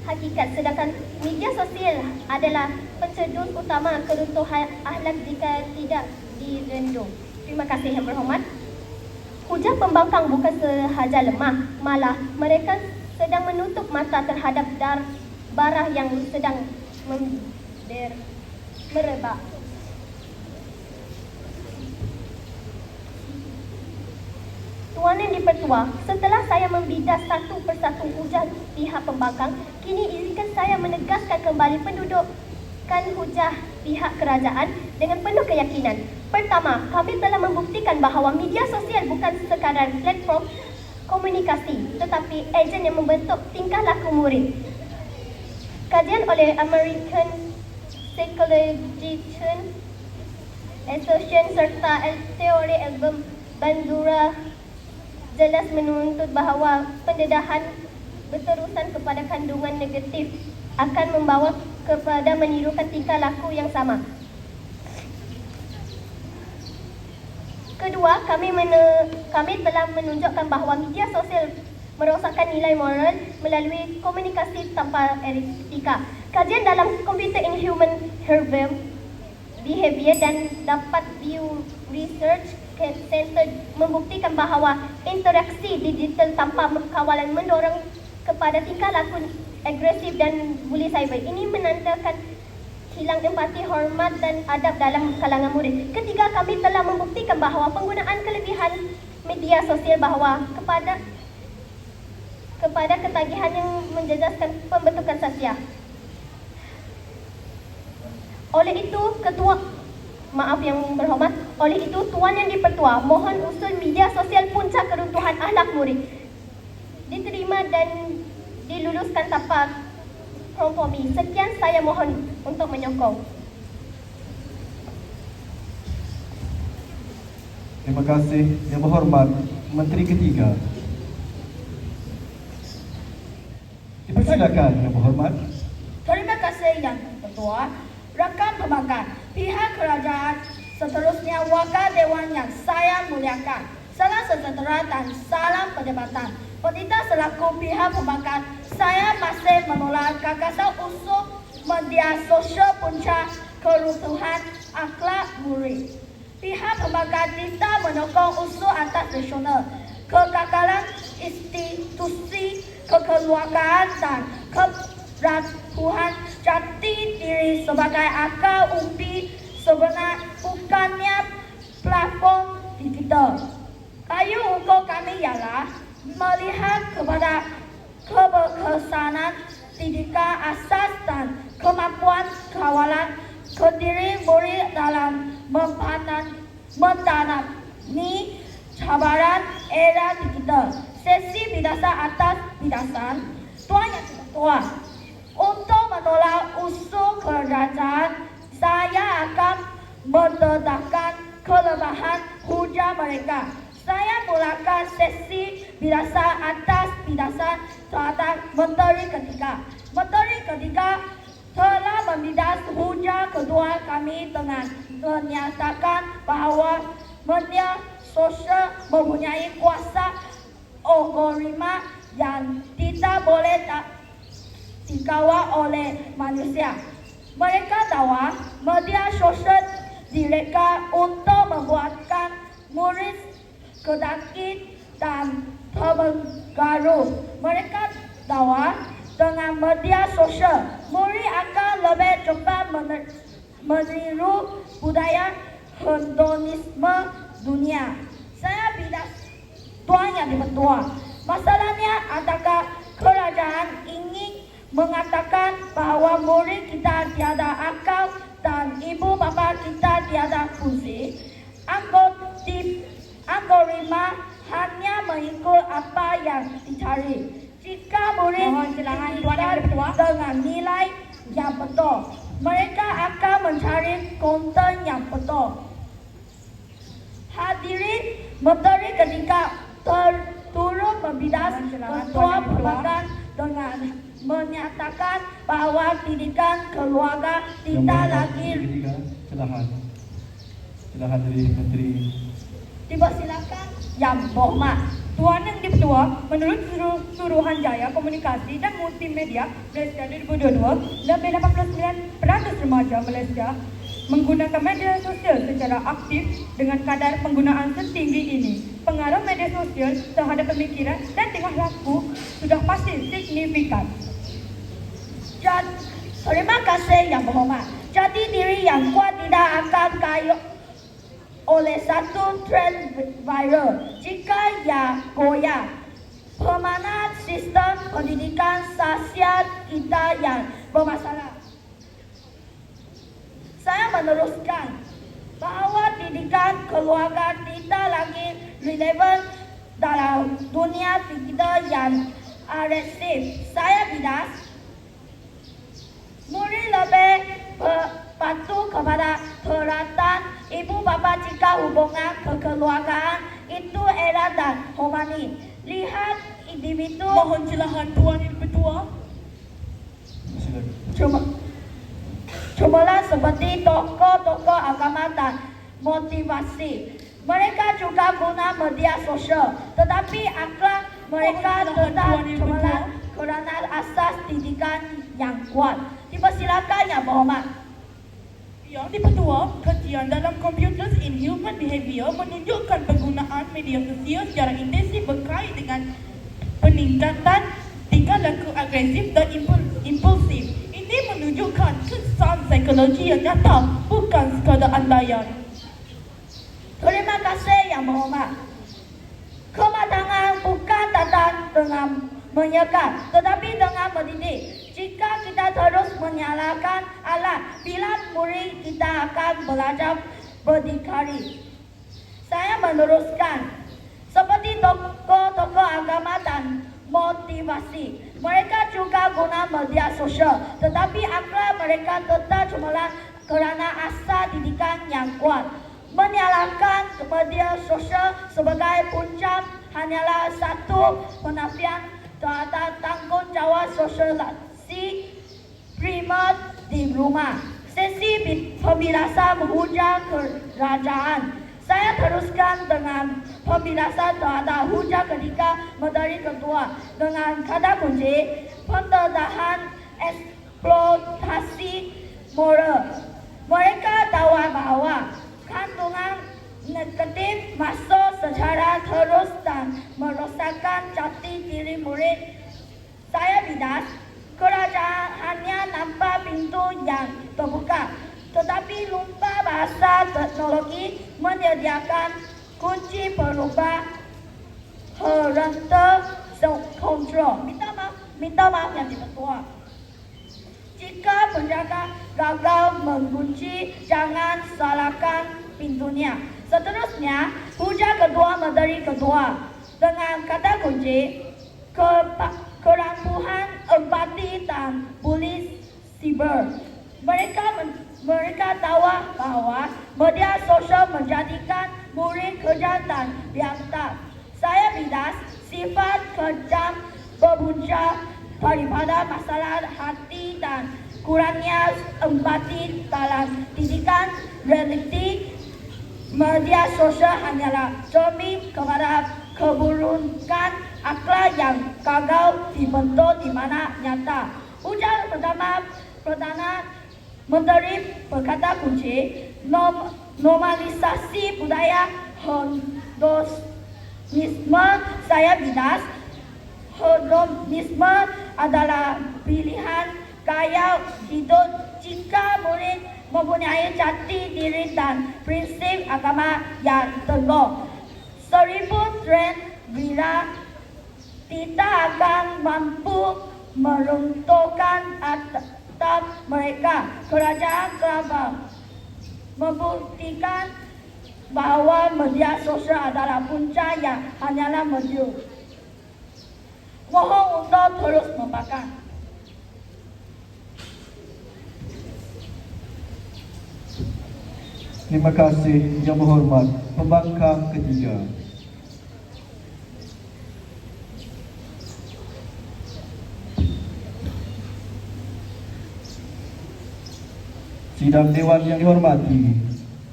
hakikat, sedangkan media sosial adalah pencedus utama keruntuhan akhlak jika tidak direndung. Terima kasih Yang Berhormat. Hujah pembangkang bukan sahaja lemah, malah mereka sedang menutup mata terhadap barah yang sedang merebak. Tuan Yang Dipertua, setelah saya membidas satu persatu hujah pihak pembangkang, kini izinkan saya menegaskan kembali pendudukan hujah pihak kerajaan dengan penuh keyakinan. Pertama, kami telah membuktikan bahawa media sosial bukan sekadar platform komunikasi, tetapi ejen yang membentuk tingkah laku murid. Kajian oleh American Psychological Association serta teori album Bandura jelas menuntut bahawa pendedahan berterusan kepada kandungan negatif akan membawa kepada menirukan tingkah laku yang sama. Kedua, kami telah menunjukkan bahawa media sosial merosakkan nilai moral melalui komunikasi tanpa etika. Kajian dalam Computer in Human Behavior dan dapat View Research Center membuktikan bahawa interaksi digital tanpa kawalan mendorong kepada tingkah laku agresif dan buli cyber. Ini menandakan hilang empati, hormat dan adab dalam kalangan murid. Ketiga, kami telah membuktikan bahawa penggunaan kelebihan media sosial bahawa kepada ketagihan yang menjejaskan pembentukan sosial. Oleh itu, Yang Berhormat, oleh itu Tuan Yang Dipertua mohon usul media sosial puncak keruntuhan akhlak murid diterima dan diluluskan tanpa kompromi. Sekian, saya mohon untuk menyokong. Terima kasih Yang Berhormat Menteri Ketiga. Dipersilakan Yang Berhormat. Terima kasih Yang Ketua. Rakan pembangkang, pihak kerajaan, seterusnya wakil dewan yang saya muliakan, salam sejahtera dan salam perdebatan. Petita selaku pihak pembangkang, saya masih menolak gagasan usul media sosial puncak keruntuhan akhlak murid. Pihak pembangkang tidak menyokong usul atas nasional, kegagalan institusi kekeluargaan dan keraguan jati diri sebagai akar umbi sebenar, bukannya platform digital. Kayu ukur kami ialah melihat kepada keberkesanan didikan asas dan kemampuan kawalan kediri murid dalam mentanami cabaran era digital. Sesi bidasan atas bidasan. Tuan Yang Ketua, untuk menolak usul kerajaan, saya akan mendedahkan kelebihan hujah mereka. Saya mulakan sesi birasan atas birasan terhadap Menteri Ketiga. Menteri Ketiga telah membidas hujah kedua kami dengan menyatakan bahawa media sosial mempunyai kuasa algoritma yang tidak boleh dikawal oleh manusia. Mereka tahu media sosial direka untuk membuatkan murid kedakit dan terpengaruh. Mereka tahu dengan media sosial, murid akan lebih cepat meniru budaya hedonisme dunia. Saya bidas Tuan Yang Dipertua. Masalahnya adakah kerajaan ingin mengatakan bahawa murid kita tiada akal dan ibu bapa kita tiada fungsi? Algoritma hanya mengikut apa yang dicari. Jika murid dididik dengan nilai yang betul, mereka akan mencari konten yang betul. Hadirin, Menteri Ketiga turut membidas ketua perbankan dengan menyatakan bahawa didikan keluarga tidak lagi silahan dari Menteri. Dipersilakan Yang Berhormat. Tuan Yang Dipertua, menurut Suruhanjaya Komunikasi dan Multimedia Malaysia 2022, lebih 89% remaja Malaysia menggunakan media sosial secara aktif dengan kadar penggunaan setinggi ini. Pengaruh media sosial terhadap pemikiran dan tingkah laku sudah pasti signifikan. Terima kasih Yang Berhormat. Jati diri yang kuat tidak akan kaya oleh satu trend viral jika ia goyah. Permainan sistem pendidikan sosial kita yang bermasalah. Saya meneruskan bahawa didikan keluarga tidak lagi relevan dalam dunia digital yang agresif. Saya bidas murid lebih patuh kepada perhatian ibu bapa jika hubungan kekeluargaan itu erat dan harmoni. Lihat individu Mohon silahan Tuan Yang Dipertua. Cumalah seperti tokoh-tokoh agama dan motivasi. Mereka juga guna media sosial, tetapi akhlak mereka tetap cemerlang kerana asas didikan yang kuat. Dipersilakan Yang Berhormat. Yang Dipertua, kajian dalam Computers in Human Behavior menunjukkan penggunaan media sosial secara intensif berkait dengan peningkatan tingkah laku agresif dan impulsif. Ini menunjukkan kesan psikologi yang nyata, bukan sekadar andaian. Terima kasih Yang Berhormat. Kematangan bukan datang dengan menyekat, tetapi dengan mendidik. Jika kita terus menyalakan alat, bila murid kita akan belajar berdikari. Saya meneruskan, seperti tokoh-tokoh agama dan motivasi, mereka juga guna media sosial, tetapi akhlak mereka tetap cemerlang kerana asas didikan yang kuat. Menyalahkan media sosial sebagai punca hanyalah satu penafian terhadap tanggungjawab sosialisasi primer di rumah. Sesi pembilasan menghujah kerajaan. Saya teruskan dengan pembilasan terhadap hujah ketika Menteri Ketua dengan kata kunci pendedahan eksploitasi moral. Mereka tahu bahawa kandungan negatif masuk secara terus dan merosakkan jati diri murid. Saya bidas, kerajaan hanya nampak pintu yang terbuka, tetapi lupa bahasa teknologi menyediakan kunci perubah parental control. Minta maaf Yang Dipertua. Jika penjaga gagal mengunci, jangan salahkan pintunya. Seterusnya, hujah kedua Menteri Ketua dengan kata kunci kerampuhan empati dan polis siber. Mereka tahu bahawa media sosial menjadikan murid kejam dan biadab. Saya bidas sifat kejam berpunca daripada masalah hati dan kurangnya empati dalam didikan realiti. Media sosial hanyalah cermin kepada keburukan akhlak yang gagal dibentuk di mana nyata. Ujar pertama Perdana Menteri berkata kunci normalisasi budaya hedonisme. Saya bidas hedonisme adalah pilihan gaya hidup jika murid mempunyai jati diri dan prinsip agama yang teguh. Seribu tren bila tidak akan mampu meruntuhkan atap mereka. Kerajaan telah membuktikan bahawa media sosial adalah punca yang hanyalah maju. Mohon untuk terus membakar. Terima kasih Yang Berhormat Pembangkang ketiga. Sidang Dewan yang dihormati,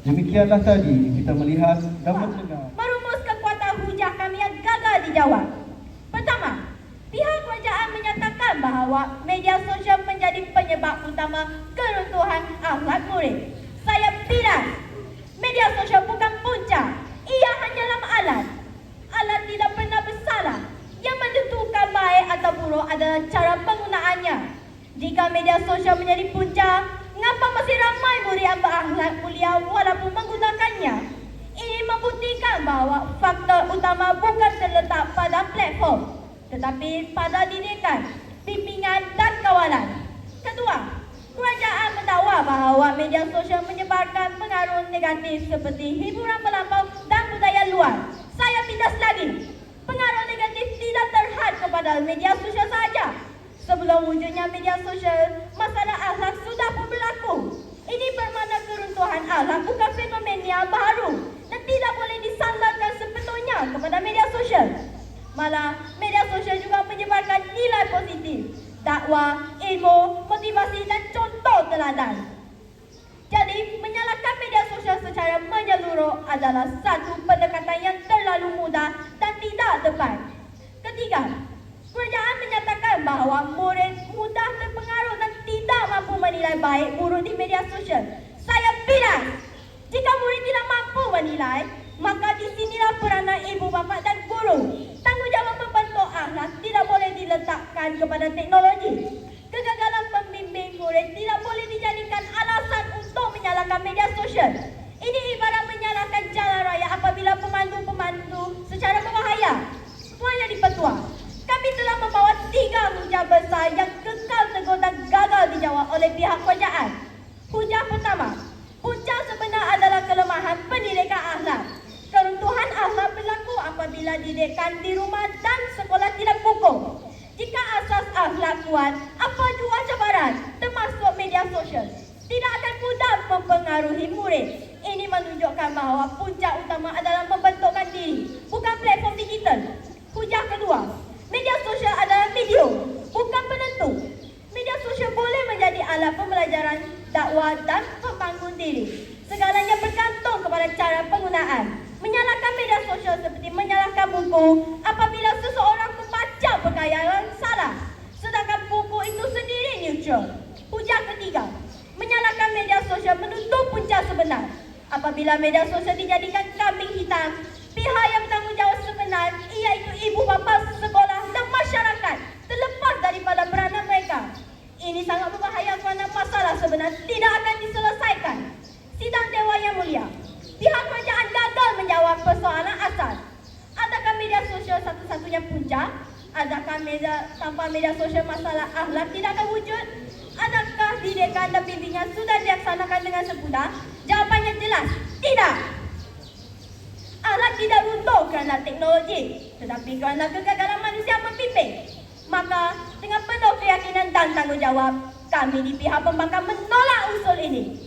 demikianlah tadi kita melihat dan mendengar Merumus kekuatan hujah kami yang gagal dijawab. Pertama, pihak kerajaan menyatakan bahawa media sosial menjadi penyebab utama keruntuhan akhlak murid. Saya bilas, media sosial bukan punca. Ia hanyalah alat. Alat tidak pernah bersalah. Yang menentukan baik atau buruk adalah cara penggunaannya. Jika media sosial menjadi punca, mengapa masih ramai murid yang berakhlak mulia walaupun menggunakannya? Ini membuktikan bahawa faktor utama bukan terletak pada platform, tetapi pada didikan, bimbingan dan kawalan. Kedua, kerajaan mendakwa bahawa media sosial menyebarkan pengaruh negatif seperti hiburan melampau dan budaya luar. Saya bidas lagi. Pengaruh negatif tidak terhad kepada media sosial sahaja. Sebelum wujudnya media sosial, masalah akhlak sudah pun berlaku. Ini bermakna keruntuhan akhlak bukan fenomena baru dan tidak boleh disandarkan sepenuhnya kepada media sosial. Malah, media sosial juga menyebarkan nilai positif, dakwah, ilmu, motivasi dan contoh teladan. Jadi, menyalahkan media sosial secara menyeluruh adalah satu pendekatan yang terlalu mudah dan tidak tepat. Ketiga, kerajaan menyatakan bahawa murid mudah terpengaruh dan tidak mampu menilai baik buruk di media sosial. Saya bilas, jika murid tidak mampu menilai, maka di sinilah peranan ibu bapa dan guru. Tanggungjawab membentuk akhlak tidak boleh diletakkan kepada teknologi. Kegagalan pembimbing murid tidak boleh dijadikan alasan untuk menyalahkan media sosial. Ini ibarat menyalahkan jalan raya apabila pemandu-pemandu secara berbahaya. Semuanya dipetua. Kami telah membawa 3 hujah besar yang kekal teguh dan gagal dijawab oleh pihak kerajaan. Hujah pertama, punca sebenar adalah kelemahan pendidikan akhlak. Keruntuhan akhlak berlaku apabila didikan di rumah dan sekolah tidak kukuh. Jika asas akhlak kuat, apa jua cabaran, termasuk media sosial, tidak akan mudah mempengaruhi murid. Ini menunjukkan bahawa punca utama adalah membentukkan diri, bukan platform digital. Hujah kedua, media sosial adalah medium, bukan penentu. Media sosial boleh menjadi alat pembelajaran, dakwah dan pembangun diri. Segalanya bergantung kepada cara penggunaan. Menyalahkan media sosial seperti menyalahkan buku apabila seseorang membaca perkara yang salah, sedangkan buku itu sendiri neutral. Hujah ketiga, menyalahkan media sosial menutup punca sebenar. Apabila media sosial dijadikan kambing hitam, pihak yang bertanggungjawab sebenar, iaitu ibu bapa, sekolah dan masyarakat, terlepas daripada peranan mereka. Ini sangat berbahaya kerana masalah sebenar tidak akan diselesaikan. Sidang Dewan Yang Mulia, pihak kerajaan gagal menjawab persoalan asas. Adakah media sosial satu-satunya punca? Adakah tanpa media sosial masalah akhlak tidak akan wujud? Adakah didikan dan bimbingan sudah dilaksanakan dengan sempurna? Jawapannya jelas, tidak. Akhlak tidak runtuh kerana teknologi, tetapi kerana kegagalan manusia membimbing. Maka, dengan penuh keyakinan dan tanggungjawab, kami di pihak pembangkang menolak usul ini.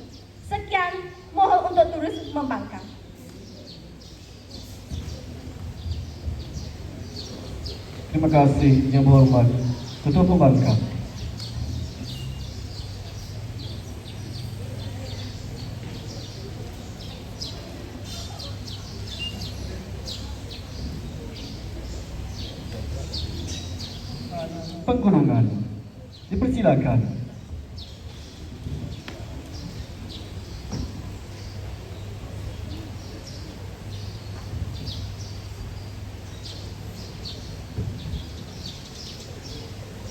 Sekian, mohon untuk terus membangkang. Terima kasih Yang Berhormat Ketua Pembangkang. Penggunungan dipersilakan.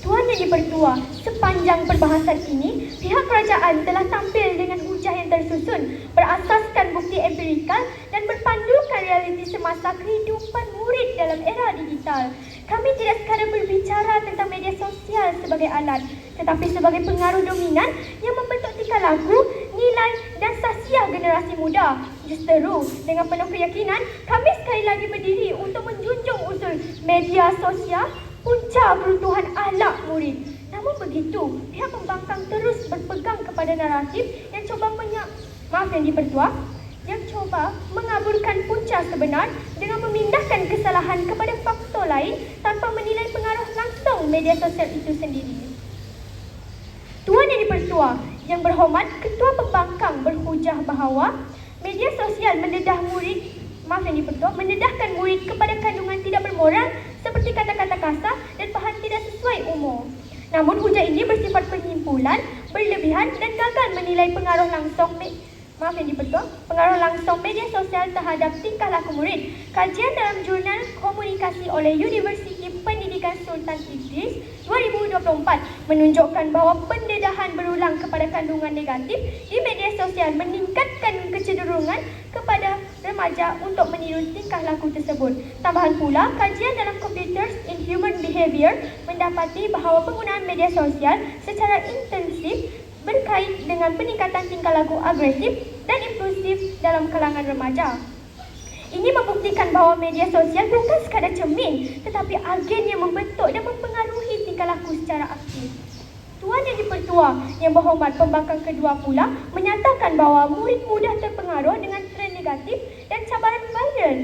Tuan Yang Dipertua, sepanjang perbahasan ini, pihak kerajaan telah tampil dengan hujah yang tersusun, berasaskan bukti empirikal dan berpandukan realiti semasa kehidupan murid dalam era digital. Kami tidak sekadar berbicara tentang media sosial sebagai alat, tetapi sebagai pengaruh dominan yang membentuk tingkah laku, nilai dan sasiah generasi muda. Justeru, dengan penuh keyakinan, kami sekali lagi berdiri untuk menjunjung usul media sosial punca keruntuhan akhlak murid. Namun begitu, pihak pembangkang terus berpegang kepada naratif yang yang coba mengaburkan punca sebenar dengan memindahkan kesalahan kepada faktor lain tanpa menilai pengaruh langsung media sosial itu sendiri. Tuan Yang Dipertua, Yang Berhormat Ketua Pembangkang berhujah bahawa media sosial mendedahkan murid kepada kandungan tidak bermoral seperti kata-kata kasar dan bahan tidak sesuai umur. Namun hujah ini bersifat penyimpulan, berlebihan dan gagal menilai pengaruh langsung media sosial terhadap tingkah laku murid. Kajian dalam jurnal komunikasi oleh Universiti Pendidikan Sultan Idris 2024 menunjukkan bahawa pendedahan berulang kepada kandungan negatif di media sosial meningkatkan kecenderungan kepada remaja untuk meniru tingkah laku tersebut. Tambahan pula, kajian dalam Computers in Human Behavior mendapati bahawa penggunaan media sosial secara intensif berkait dengan peningkatan tingkah laku agresif dan impulsif dalam kalangan remaja. Ini membuktikan bahawa media sosial bukan sekadar cermin, tetapi agen yang membentuk dan mempengaruhi tingkah laku secara aktif. Tuan Yang Dipertua, Yang Berhormat Pembangkang Kedua pula menyatakan bahawa murid mudah terpengaruh dengan trend negatif dan cabaran viral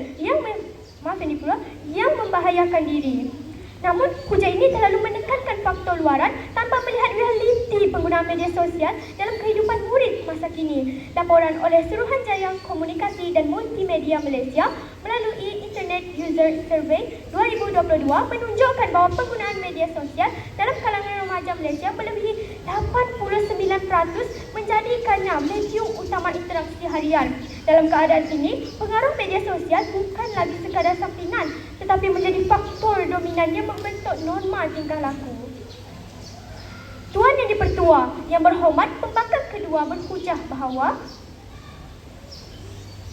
yang membahayakan diri. Namun, hujah ini terlalu menekankan faktor luaran tanpa melihat realiti penggunaan media sosial dalam kehidupan murid masa kini. Laporan oleh Suruhanjaya Komunikasi dan Multimedia Malaysia melalui Internet User Survey 2022 menunjukkan bahawa penggunaan media sosial dalam kalangan remaja Malaysia melebihi 89% menjadikannya medium utama interaksi harian. Dalam keadaan ini, pengaruh media sosial bukan lagi sekadar sampingan, tetapi menjadi faktor dominan yang membentuk norma tingkah laku. Tuan Yang Dipertua, Yang Berhormat Pembangkang Kedua berhujah bahawa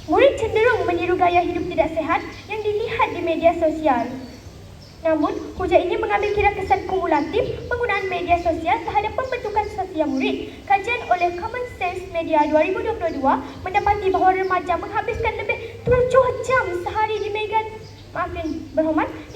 murid cenderung meniru gaya hidup tidak sihat yang dilihat di media sosial. Namun, hujah ini mengambil kira kesan kumulatif penggunaan media sosial terhadap pembentukan sosial murid. Kajian oleh Common Sense Media 2022 mendapati bahawa remaja menghabiskan lebih 7 jam sehari di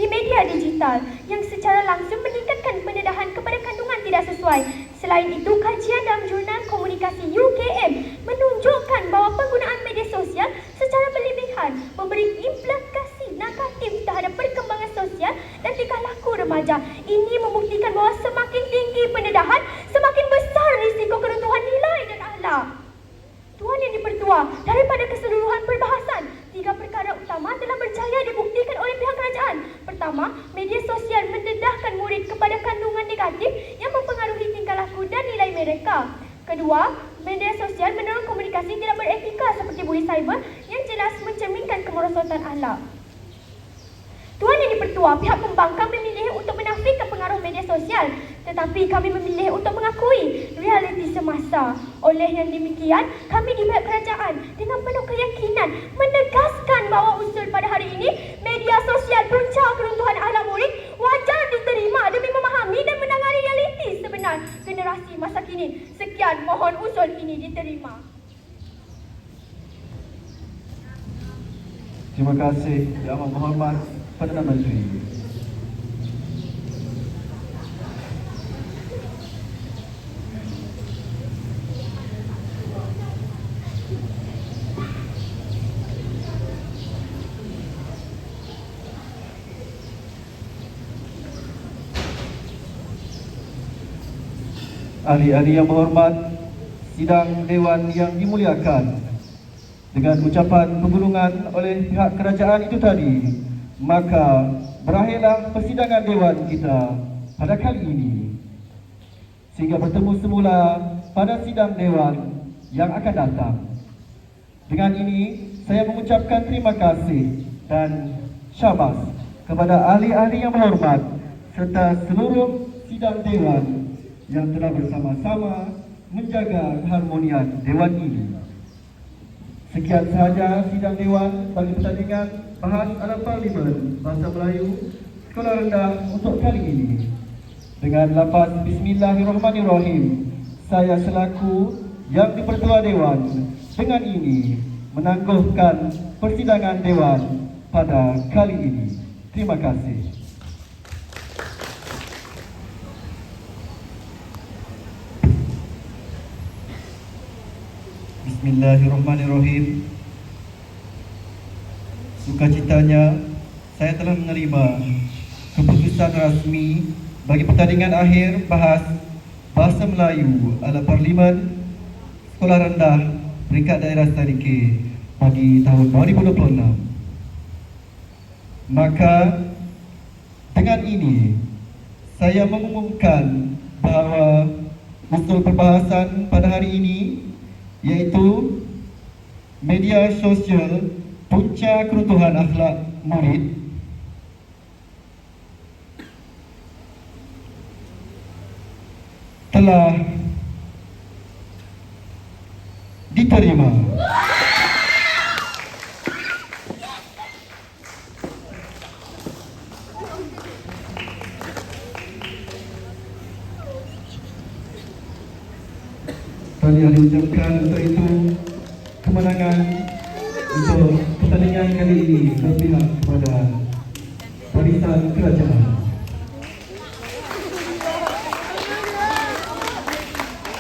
media digital yang secara langsung meningkatkan pendedahan kepada kandungan tidak sesuai. Selain itu, kajian dalam jurnal komunikasi UKM menunjukkan bahawa penggunaan media sosial secara berlebihan memberi implikasi negatif terhadap perkembangan sosial dan tingkah laku remaja. Ini membuktikan bahawa semakin tinggi pendedahan, semakin besar risiko keruntuhan nilai dan akhlak. Tuan Yang Dipertua, daripada keseluruhan perbahasan, 3 perkara utama telah berjaya dibuktikan oleh pihak kerajaan. Pertama, media sosial mendedahkan murid kepada kandungan negatif yang mempengaruhi tingkah laku dan nilai mereka. Kedua, media sosial mendorong komunikasi tidak beretika seperti buli cyber yang jelas mencerminkan kemerosotan akhlak. Tuan Yang Dipertua, pihak pembangkang memilih untuk menafikan pengaruh media sosial, tetapi kami memilih untuk mengakui realiti semasa. Oleh yang demikian, kami di pihak kerajaan dengan penuh keyakinan menegaskan bahawa usul pada hari ini, media sosial punca keruntuhan akhlak murid wajar diterima demi memahami dan menangani realiti sebenar generasi masa kini. Sekian, mohon usul ini diterima. Terima kasih Yang Amat Berhormat Perdana Menteri. ahli-ahli yang berhormat, sidang dewan yang dimuliakan, dengan ucapan penggulungan oleh pihak kerajaan itu tadi, maka berakhirlah persidangan dewan kita pada kali ini. Sehingga bertemu semula pada sidang dewan yang akan datang. Dengan ini, saya mengucapkan terima kasih dan syabas kepada ahli-ahli yang berhormat serta seluruh sidang dewan yang telah bersama-sama menjaga keharmonian dewan ini. Sekian sahaja sidang dewan bagi pertandingan bahas alam parlimen Bahasa Melayu Sekolah Rendah untuk kali ini. Dengan lafaz Bismillahirrahmanirrahim, saya selaku yang dipertua dewan dengan ini menangguhkan persidangan dewan pada kali ini. Terima kasih. Bismillahirrahmanirrahim. Sukacitanya saya telah menerima keputusan rasmi bagi pertandingan akhir bahas Bahasa Melayu ala Parlimen Sekolah Rendah Peringkat Daerah Sedikit bagi tahun 2026. Maka dengan ini saya mengumumkan bahawa usul perbahasan pada hari ini, iaitu media sosial punca keruntuhan akhlak murid, telah diterima. Tahniah diucapkan untuk itu kemenangan untuk pertandingan kali ini berpihak kepada barisan kerajaan.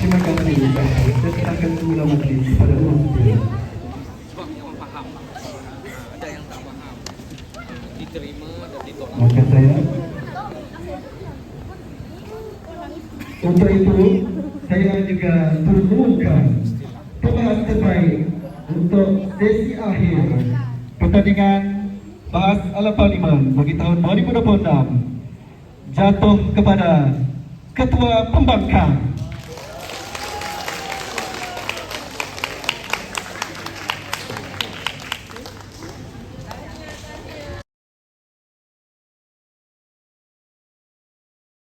Terima kasih. Saya serahkan semula majlis kepada Tuan Siti. Sebab yang faham, ada yang tak faham, diterima dan ditolak. Maka saya untuk itu saya juga mengumumkan pembahas terbaik untuk sesi akhir pertandingan bahas ala Parlimen bagi tahun 2026 jatuh kepada Ketua Pembangkang